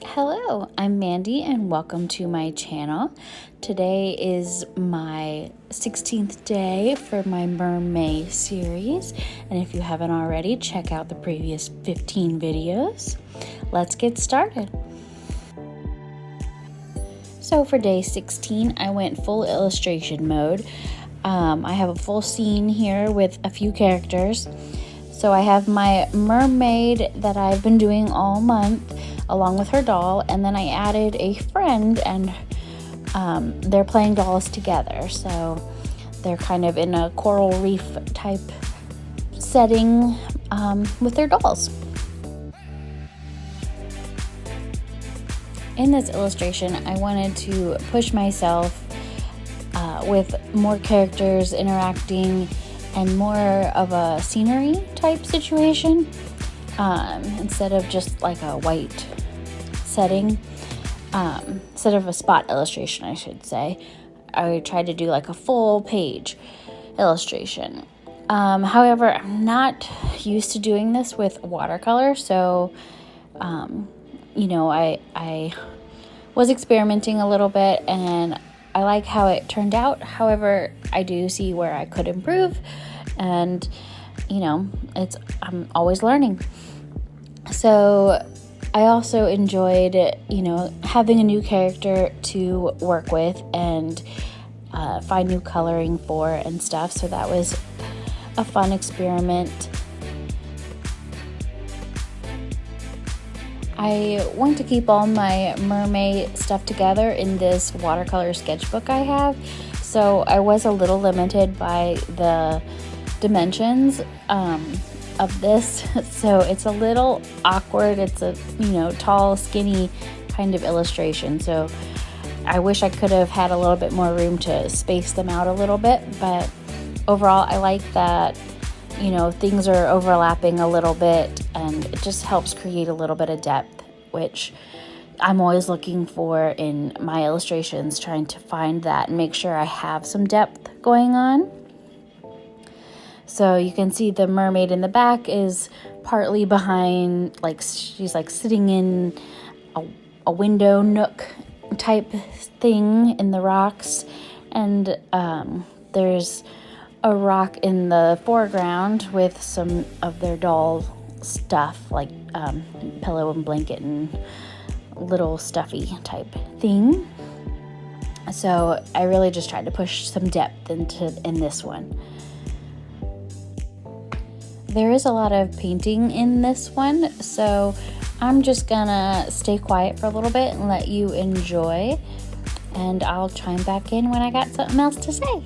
Hello, I'm Mandy and welcome to my channel. Today is my 16th day for my Mermay series, and if you haven't already, check out the previous 15 videos. Let's get started. So for day 16, I went full illustration mode. I have a full scene here with a few characters. So I have my mermaid that I've been doing all month along with her doll, and then I added a friend, and they're playing dolls together. So they're kind of in a coral reef type setting with their dolls. In this illustration, I wanted to push myself with more characters interacting and more of a scenery type situation instead of just like a white setting. Instead of a spot illustration, I should say, I tried to do like a full page illustration. However, I'm not used to doing this with watercolor, so I was experimenting a little bit, and I like how it turned out. However, I do see where I could improve, and I'm always learning. So I also enjoyed having a new character to work with and find new coloring for and stuff. So that was a fun experiment. I want to keep all my Mermay stuff together in this watercolor sketchbook I have, so I was a little limited by the dimensions of this, so it's a little awkward. It's a tall, skinny kind of illustration, so I wish I could have had a little bit more room to space them out a little bit, but overall I like that things are overlapping a little bit, and it just helps create a little bit of depth, which I'm always looking for in my illustrations, trying to find that and make sure I have some depth going on. So you can see the mermaid in the back is partly behind, like she's like sitting in a window nook type thing in the rocks, and there's a rock in the foreground with some of their doll stuff, like pillow and blanket and little stuffy type thing. So I really just tried to push some depth in this one. There is a lot of painting in this one, so I'm just gonna stay quiet for a little bit and let you enjoy, and I'll chime back in when I got something else to say.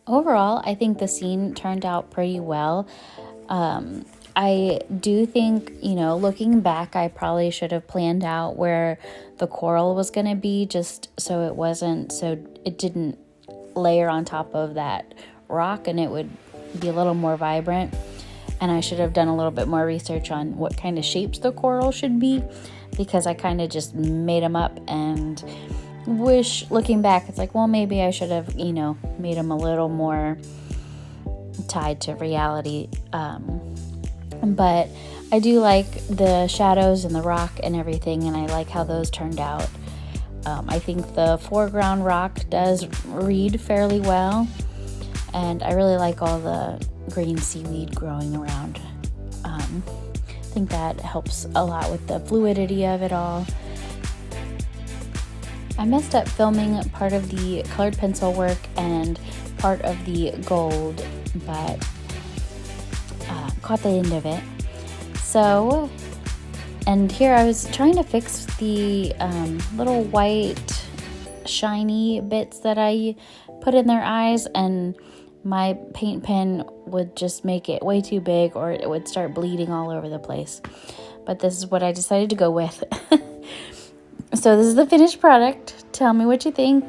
Overall, I think the scene turned out pretty well. I do think, looking back, I probably should have planned out where the coral was going to be, just so it didn't layer on top of that rock and it would be a little more vibrant. And I should have done a little bit more research on what kind of shapes the coral should be, because I kind of just made them up, and looking back, it's like, well, maybe I should have, made them a little more tied to reality. But I do like the shadows and the rock and everything, and I like how those turned out. I think the foreground rock does read fairly well, and I really like all the green seaweed growing around. I think that helps a lot with the fluidity of it all. I messed up filming part of the colored pencil work and part of the gold, but caught the end of it. So, and here I was trying to fix the little white shiny bits that I put in their eyes, and my paint pen would just make it way too big, or it would start bleeding all over the place. But this is what I decided to go with. So this is the finished product. Tell me what you think.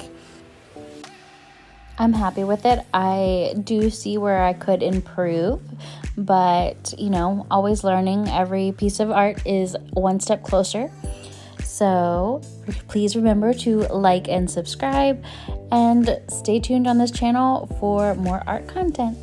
I'm happy with it. I do see where I could improve, but always learning. Every piece of art is one step closer. So please remember to like and subscribe, and stay tuned on this channel for more art content.